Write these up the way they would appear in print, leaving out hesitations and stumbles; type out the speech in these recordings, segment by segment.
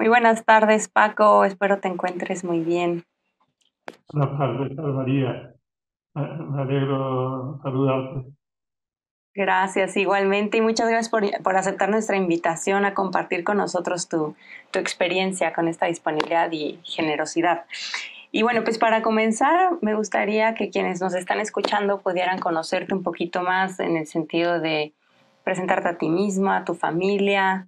Muy buenas tardes, Paco. Espero te encuentres muy bien. Buenas tardes, tal María. Me alegro saludarte. Gracias igualmente y muchas gracias por aceptar nuestra invitación a compartir con nosotros tu experiencia con esta disponibilidad y generosidad. Y bueno, pues para comenzar, me gustaría que quienes nos están escuchando pudieran conocerte un poquito más en el sentido de presentarte a ti misma, a tu familia,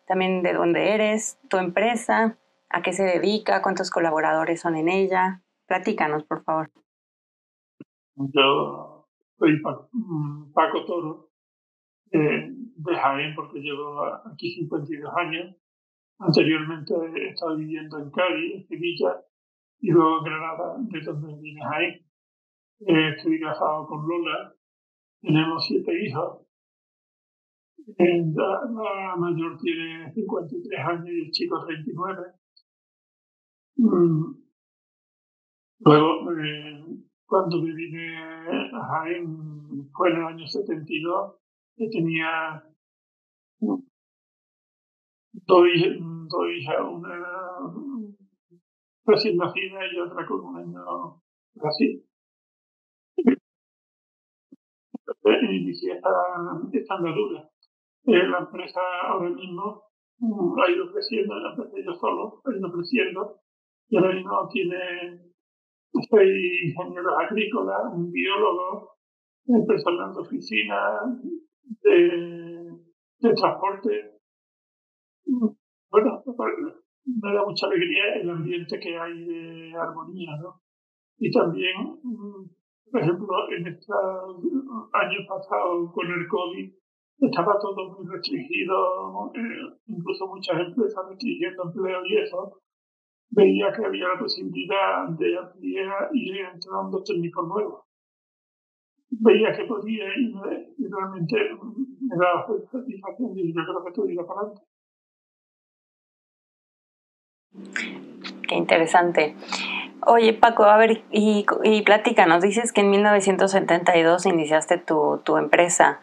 también de dónde eres, tu empresa, a qué se dedica, cuántos colaboradores son en ella. Platícanos, por favor. Yo soy Paco Toro, de Jaén, porque llevo aquí 52 años. Anteriormente he estado viviendo en Cádiz, en Sevilla, y luego en Granada, de donde vine Jaén. Estoy casado con Lola, tenemos 7 hijos. La mayor tiene 53 años y el chico 39. Mm, Luego, cuando me vine a Jaén, fue en el año 72, que tenía dos hijas, una recién nacida y otra con un año así. Inicié esta andadura. La empresa ahora mismo ha ido creciendo, la empecé yo solo, ha ido creciendo y ahora mismo tiene 6 ingenieros agrícolas, un biólogo, el personal de oficina, de, de transporte. Bueno, me da mucha alegría el ambiente que hay de armonía, ¿no? Y también, por ejemplo, en estos años pasados con el COVID, estaba todo muy restringido, incluso muchas empresas restringiendo empleo y eso. Veía que había la posibilidad de ampliar y ir entrando técnicos nuevos. Veía que podía y realmente me daba satisfacción y yo creo que todo iba para adelante. Qué interesante. Oye, Paco, a ver, y platícanos, dices que en 1972 iniciaste tu empresa.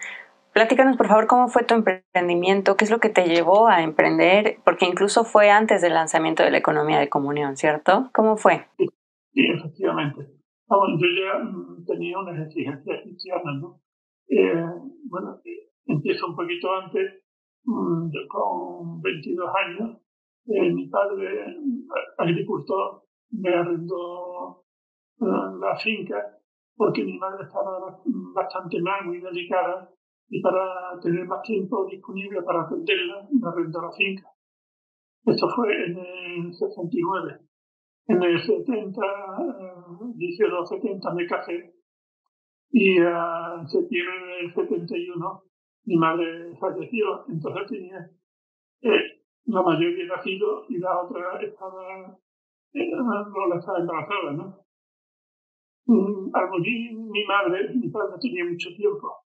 Platícanos, por favor, cómo fue tu emprendimiento, qué es lo que te llevó a emprender, porque incluso fue antes del lanzamiento de la economía de comunión, ¿cierto? ¿Cómo fue? Sí, efectivamente. Vamos, yo ya tenía unas exigencias cristianas, ¿no? Bueno, empiezo un poquito antes, yo con 22 años, mi padre, agricultor, me arrendó la finca porque mi madre estaba bastante mal, muy delicada, y para tener más tiempo disponible para atenderla, me arrendó la finca. Esto fue en el 69. En el 70, inicio de los 70 me casé y en septiembre del 71 mi madre falleció. Entonces tenía la mayor había nacido y la otra estaba, Lola estaba embarazada, ¿no? Al morir mi padre tenía mucho tiempo.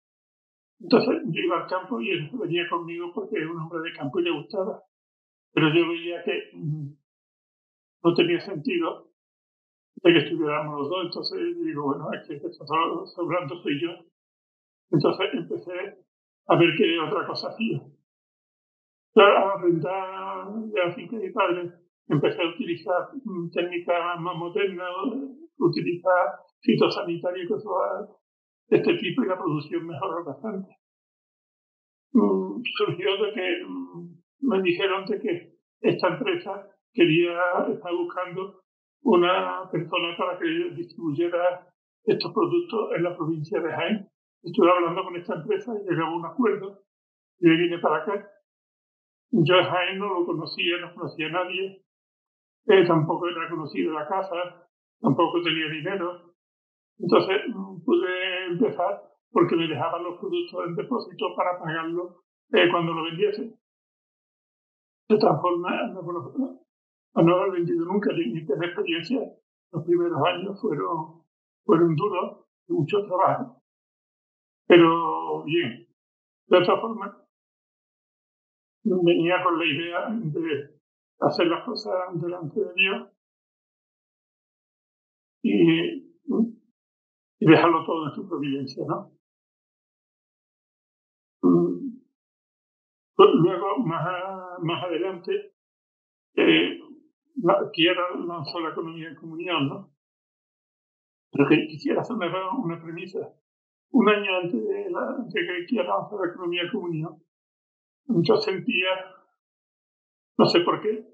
Entonces yo iba al campo y él venía conmigo porque era un hombre de campo y le gustaba. Pero yo veía que no tenía sentido de que estuviéramos los dos. Entonces digo, bueno, es que el que está sobrando soy yo. Entonces empecé a ver qué otra cosa hacía. Claro, a arrendar de la finca de mi padre, empecé a utilizar técnicas más modernas, utilizar fitosanitarios y cosas de este tipo y la producción mejoró bastante. Surgió de que me dijeron de que esta empresa estaba buscando una persona para que distribuyera estos productos en la provincia de Jaén. Estuve hablando con esta empresa y llegamos a un acuerdo y me vine para acá. Yo a Jaén no lo conocía, no conocía a nadie, tampoco era conocido la casa, tampoco tenía dinero. Entonces pude empezar porque me dejaban los productos en depósito para pagarlo cuando lo vendiese. De tal forma, a no haber vendido nunca ni tener experiencia, los primeros años fueron duros, de mucho trabajo, pero bien. De otra forma, venía con la idea de hacer las cosas delante de Dios y, y dejarlo todo en su providencia, ¿no? Mm, Luego, más adelante, Quiera lanzó la economía en comunión, ¿no? Pero que quisiera hacer una premisa. Un año antes de que Quiera lanzar la economía en comunión, yo sentía, no sé por qué,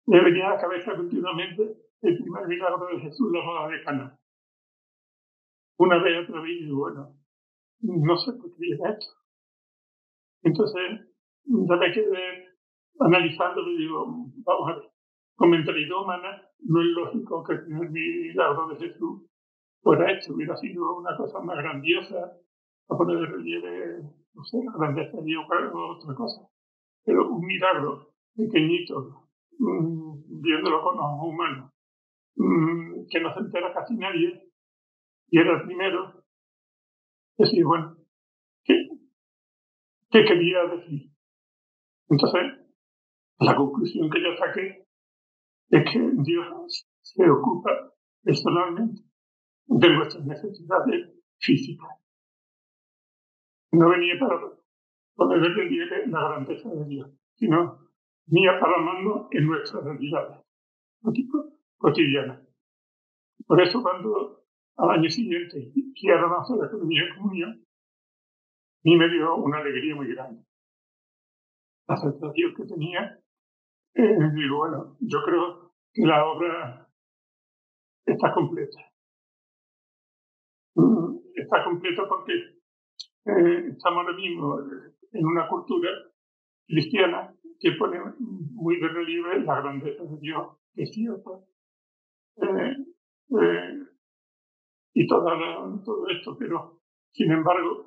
me venía a la cabeza continuamente el primer milagro de Jesús, la boda de Cana. Una vez, otra vez, y bueno, no sé por qué era esto. Entonces, ya me quedé analizándolo y digo, vamos a ver, con mentalidad humana no es lógico que el primer milagro de Jesús fuera esto, hubiera sido una cosa más grandiosa, a poner de relieve, no sé, la grandeza de Dios o otra cosa. Pero un milagro pequeñito, viéndolo con ojos humanos, que no se entera casi nadie, y era el primero, decir, bueno, ¿qué, qué quería decir? Entonces, la conclusión que yo saqué es que Dios se ocupa personalmente de nuestras necesidades físicas. No venía para poner de relieve la grandeza de Dios, sino venía para amarnos en nuestras realidades cotidianas. Por eso cuando al año siguiente quiero lanzar la economía de comunión, a mí me dio una alegría muy grande. La sensación que tenía, digo, bueno, yo creo que la obra está completa. Está completa porque estamos ahora mismo en una cultura cristiana que pone muy de relieve la grandeza de Dios, que es cierto, eh, eh, y todo esto, pero sin embargo,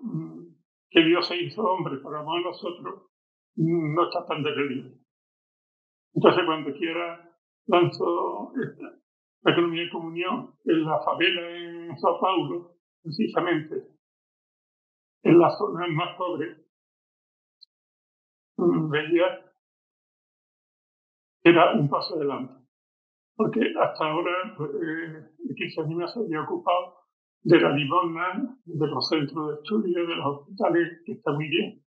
que Dios se hizo hombre para amar a nosotros, no está tan de relieve. Entonces, cuando quiera lanzó la economía de comunión en la favela en Sao Paulo, precisamente en las zonas más pobres, veía que era un paso adelante. Porque hasta ahora el cristianismo se había ocupado de la limosna, de los centros de estudio, de los hospitales, que está muy bien,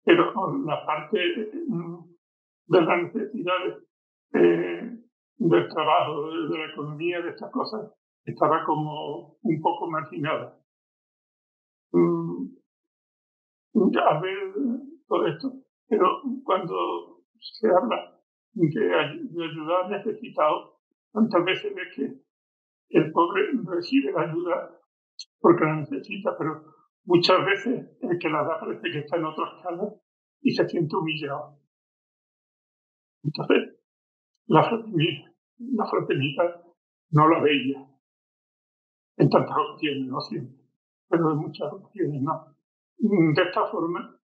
pero la parte de las necesidades del trabajo, de la economía, de estas cosas, estaba como un poco marginada. A ver todo esto, pero cuando se habla de ayudar al necesitado, tantas veces ves que el pobre recibe la ayuda porque la necesita, pero muchas veces el que la da parece que está en otra escala y se siente humillado. Entonces, la fraternidad no la veía en tantas opciones, no siempre, pero en muchas opciones no. De esta forma,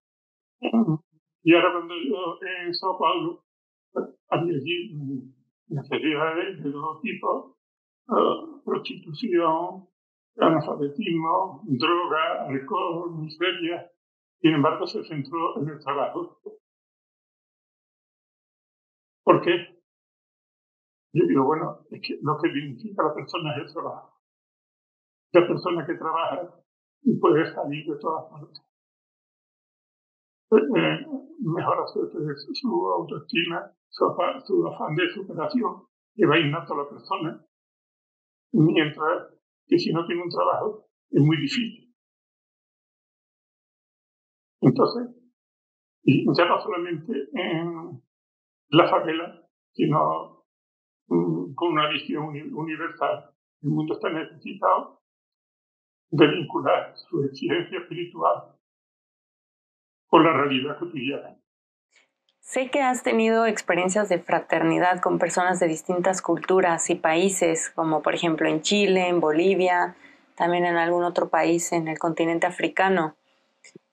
y ahora cuando yo en Sao Paulo, había allí necesidades de todo tipo, prostitución, analfabetismo, droga, alcohol, miseria. Sin embargo, se centró en el trabajo. ¿Por qué? Yo digo, bueno, es que lo que dignifica a la persona es el trabajo. La persona que trabaja puede salir de todas partes. Mejora su autoestima, su afán de superación, que va innato a la persona, mientras que si no tiene un trabajo es muy difícil. Entonces, y ya no solamente en la favela, sino con una visión universal. El mundo está necesitado de vincular su exigencia espiritual con la realidad cotidiana. Sé que has tenido experiencias de fraternidad con personas de distintas culturas y países, como por ejemplo en Chile, en Bolivia, también en algún otro país en el continente africano.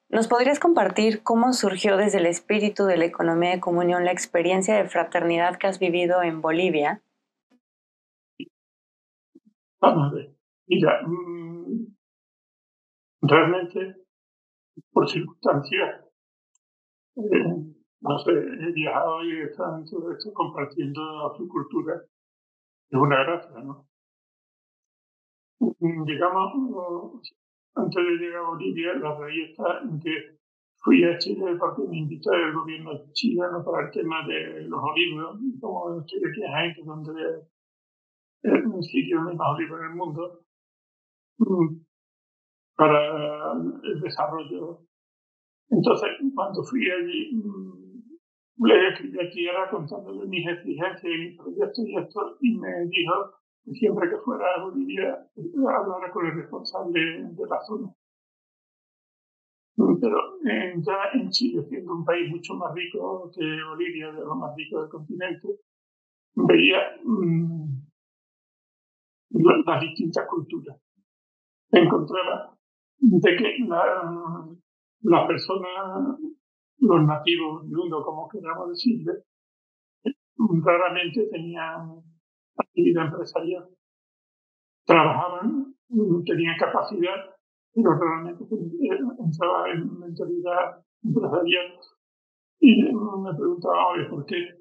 ¿Nos podrías compartir cómo surgió desde el espíritu de la economía de comunión la experiencia de fraternidad que has vivido en Bolivia? Vamos a ver, mira, realmente por circunstancias, no sé, he viajado y he estado en todo esto compartiendo su cultura, es una gracia, ¿no? Digamos, antes de llegar a Bolivia, la raíz está en que fui a Chile porque me invitó el gobierno chileno para el tema de los olivos. Como estoy aquí en Jaén, que es donde es un sitio donde hay más olivos en el mundo, para el desarrollo. Entonces, cuando fui allí, le escribí a Tierra contándole mis exigencias y mis proyectos y esto, y me dijo que siempre que fuera a Bolivia hablara con el responsable de la zona. Pero ya en Chile, siendo un país mucho más rico que Bolivia, de los más ricos del continente, veía las distintas culturas. Encontraba de que las personas, los nativos del mundo, como queramos decirle, raramente tenían actividad empresarial. Trabajaban, tenían capacidad, pero realmente entraba en mentalidad empresarial. Y me preguntaba, oye, ¿por qué?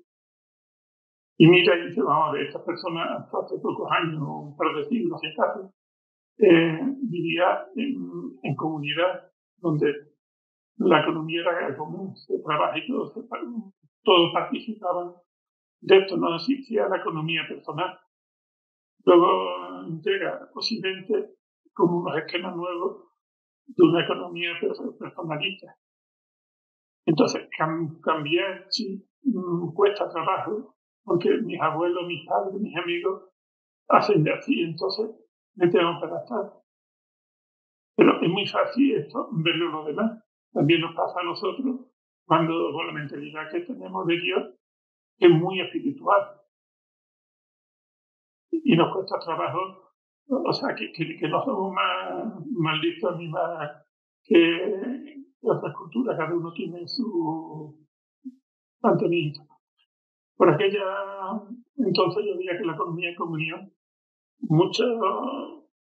Y mira, y dice, vamos a ver, esta persona hasta hace pocos años, un par de siglos, si acaso, vivía en comunidad donde la economía era común, se trabaja y todos participaban de esto, no existía la economía personal. Luego llega Occidente con unos esquemas nuevos de una economía personalista. Entonces, cambiar cuesta trabajo, porque mis abuelos, mis padres, mis amigos hacen de así, entonces me tengo que adaptar. Pero es muy fácil esto, verlo lo demás. También nos pasa a nosotros cuando con la mentalidad que tenemos de Dios es muy espiritual y nos cuesta trabajo, o sea, que no somos más listos ni más que otras culturas, cada uno tiene su planteamiento. Por aquella entonces yo veía que la economía en comunión, mucha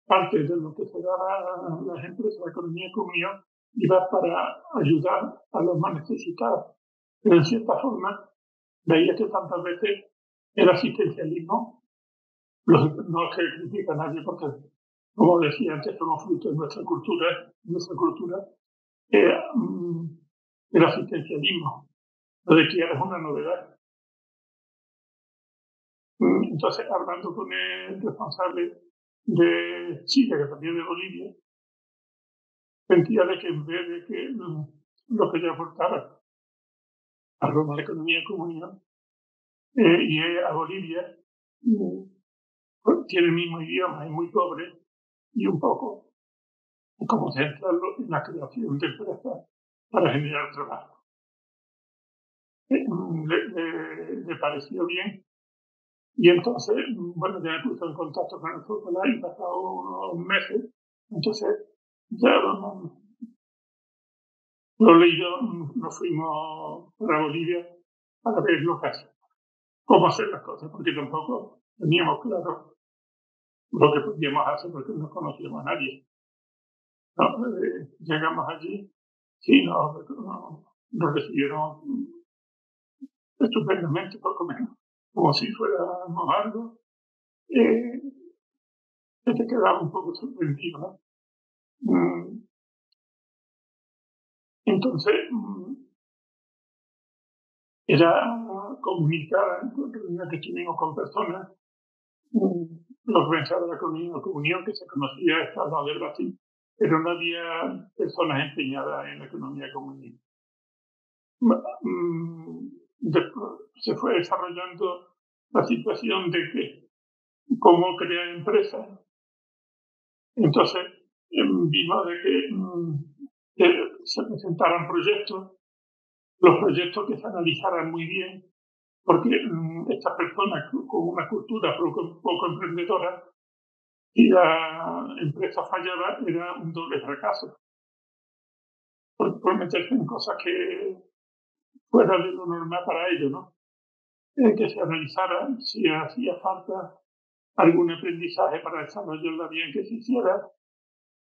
parte de lo que se daba a las empresas de la economía en comunión iba para ayudar a los más necesitados. Pero en cierta forma veía que tantas veces el asistencialismo, no se critica a nadie porque, como decía antes, somos fruto de nuestra cultura, el asistencialismo, lo de que es una novedad. Entonces, hablando con el responsable de Chile, que también de Bolivia, sentía de que en vez de que lo que yo aportaba a Roma, la economía comunidad, y a Bolivia, tiene el mismo idioma, es muy pobre, y un poco como centrarlo en la creación de empresas para generar trabajo. Le pareció bien. Y entonces, bueno, ya me puse en contacto con el Fotolá y pasado unos meses, entonces ya lo leí yo, nos fuimos para Bolivia para ver lo que hace, cómo hacer las cosas, porque tampoco teníamos claro lo que podíamos hacer porque no conocíamos a nadie. ¿No? Llegamos allí, sí, nos recibieron estupendamente, poco menos, como si fuéramos algo. Que te quedaba un poco sorprendido, ¿no? Entonces, era comunicar en reuniones que tuvimos con personas, los organizadores de la comunión que se conocía esta lado del Brasil, pero no había personas empeñadas en la economía comunista. Después se fue desarrollando la situación de que cómo crear empresas. Entonces vimos de que se presentaran proyectos, los proyectos que se analizaran muy bien, porque estas personas con una cultura poco emprendedora, si la empresa fallaba era un doble fracaso, por meterse en cosas que fuera de lo normal para ellos, ¿no? Que se analizara si hacía falta algún aprendizaje para desarrollarla bien, que se hiciera,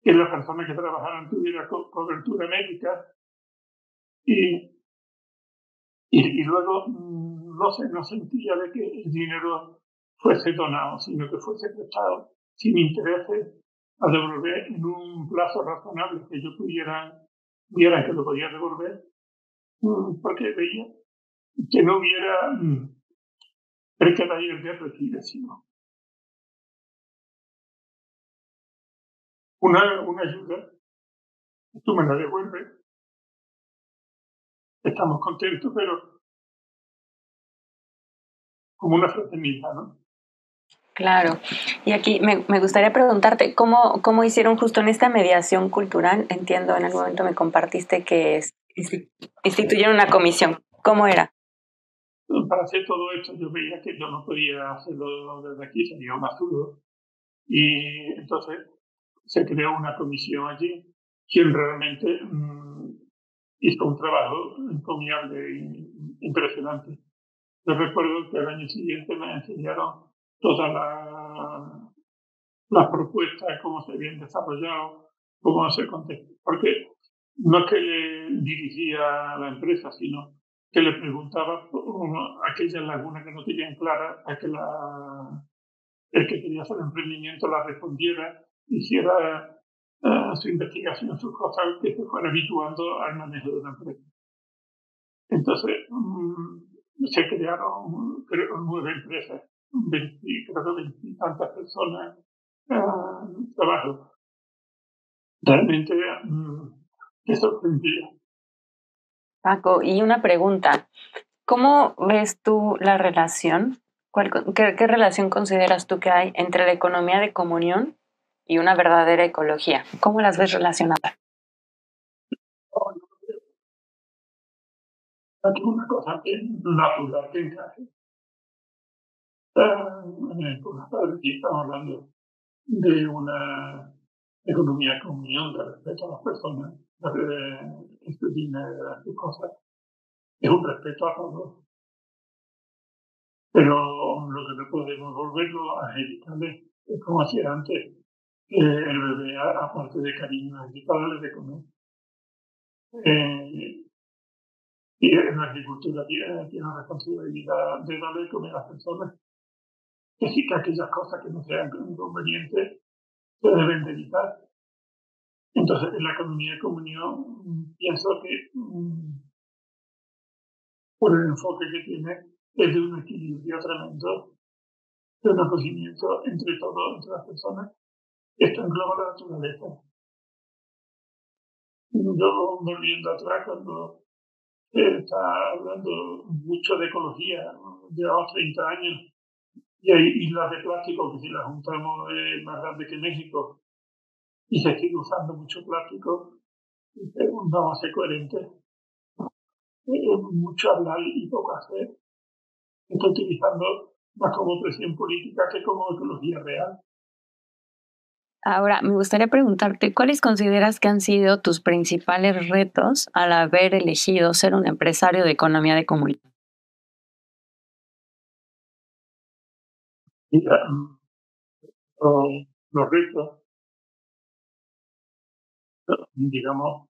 que las personas que trabajaran tuvieran cobertura médica y luego no sentía de que el dinero fuese donado, sino que fuese prestado sin intereses a devolver en un plazo razonable que yo pudiera vieran que lo podía devolver, porque veía que no hubiera el que nadie recibe, sino una ayuda, tú me la devuelves, estamos contentos, pero como una fraternidad, ¿no? Claro. Y aquí me gustaría preguntarte, ¿cómo hicieron justo en esta mediación cultural? Entiendo, en algún momento me compartiste que instituyeron una comisión. ¿Cómo era? Para hacer todo esto yo veía que yo no podía hacerlo desde aquí, sería un absurdo. Y entonces se creó una comisión allí, quien realmente hizo un trabajo encomiable e impresionante. Yo recuerdo que al año siguiente me enseñaron todas las propuestas, cómo se habían desarrollado, cómo se contestó. Porque no es que le dirigía a la empresa, sino que le preguntaba por aquellas lagunas que no tenían claras, a que el que quería hacer emprendimiento la respondiera, hiciera su investigación, sus cosas, que se fuera habituando al manejo de una empresa. Entonces, se crearon, creo, 9 empresas, 20, creo que 20 y tantas personas trabajo. Realmente me sorprendía. Paco, y una pregunta. ¿Cómo ves tú la relación? ¿Qué relación consideras tú que hay entre la economía de comunión y una verdadera ecología? ¿Cómo las ves relacionadas? Aquí una cosa que es natural que encaje. Por una parte, aquí estamos hablando de una economía con unión, de respeto a las personas, de su dinero, de sus cosas. Es un respeto a todos. Pero lo que no podemos volverlo a angelical es como hacía antes, que el bebé, aparte de cariño, hay que darle de comer. Eh, y en la agricultura tiene la responsabilidad de darle de comer a las personas. Que sí que aquellas cosas que no sean inconvenientes se deben de evitar. Entonces, en la economía de comunión, pienso que por el enfoque que tiene es de un equilibrio tremendo, de un acogimiento entre todos, entre las personas. Esto engloba la naturaleza. Yo, volviendo atrás, cuando está hablando mucho de ecología, llevamos 30 años, y hay islas de plástico que si las juntamos es más grande que México, y se sigue usando mucho plástico, no vamos a ser coherentes. Mucho hablar y poco hacer. Se está utilizando más como presión política que como ecología real. Ahora, me gustaría preguntarte, ¿cuáles consideras que han sido tus principales retos al haber elegido ser un empresario de economía de comunión? Y, los retos, digamos,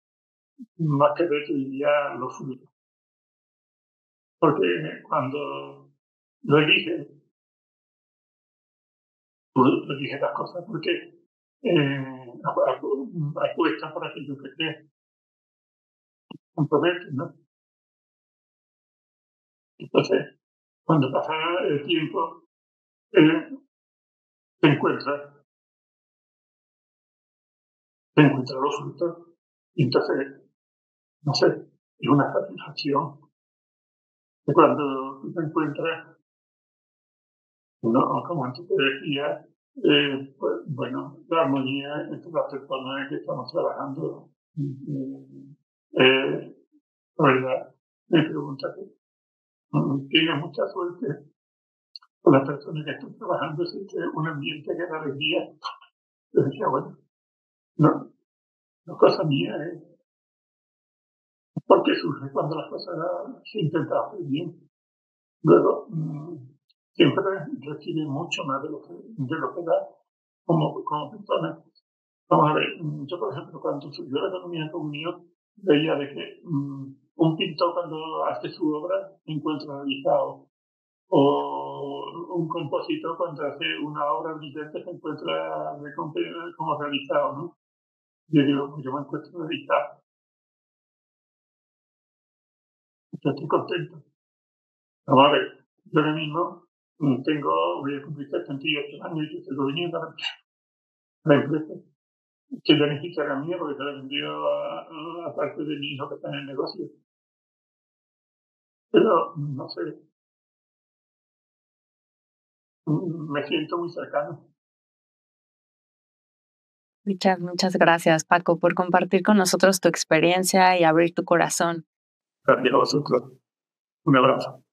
más que retos diría los frutos. Porque cuando lo eliges, tú eliges las cosas porque apuestas por aquello que crees, comprometes, ¿no? Entonces, cuando pasa el tiempo, eh, te encuentras, te encuentras los frutos y entonces, no sé, es una satisfacción de cuando tú te encuentras, no, como antes te decía, pues, bueno, la armonía entre las personas que estamos trabajando. Eh, la verdad, me pregunta que tienes mucha suerte con las personas que están trabajando, existe un ambiente que da alegría. Yo decía, bueno, no, no es cosa mía, porque surge cuando las cosas se intentan hacer bien. Luego, siempre recibe mucho más de lo que da como persona. Vamos a ver, yo por ejemplo, cuando surgió la economía de comunión, veía de que un pintor cuando hace su obra se encuentra realizado, o un compositor cuando hace una obra brillante se encuentra como realizado, ¿no? Yo digo, yo me encuentro realizado. yo estoy contento. Vamos a ver, yo ahora mismo voy a cumplir 78 años y estoy viniendo a la empresa que ya ni siquiera mía porque se la vendió a parte de mi hijo que está en el negocio. Pero, no sé, me siento muy cercano. Muchas gracias, Paco, por compartir con nosotros tu experiencia y abrir tu corazón. Gracias a vosotros. Un abrazo.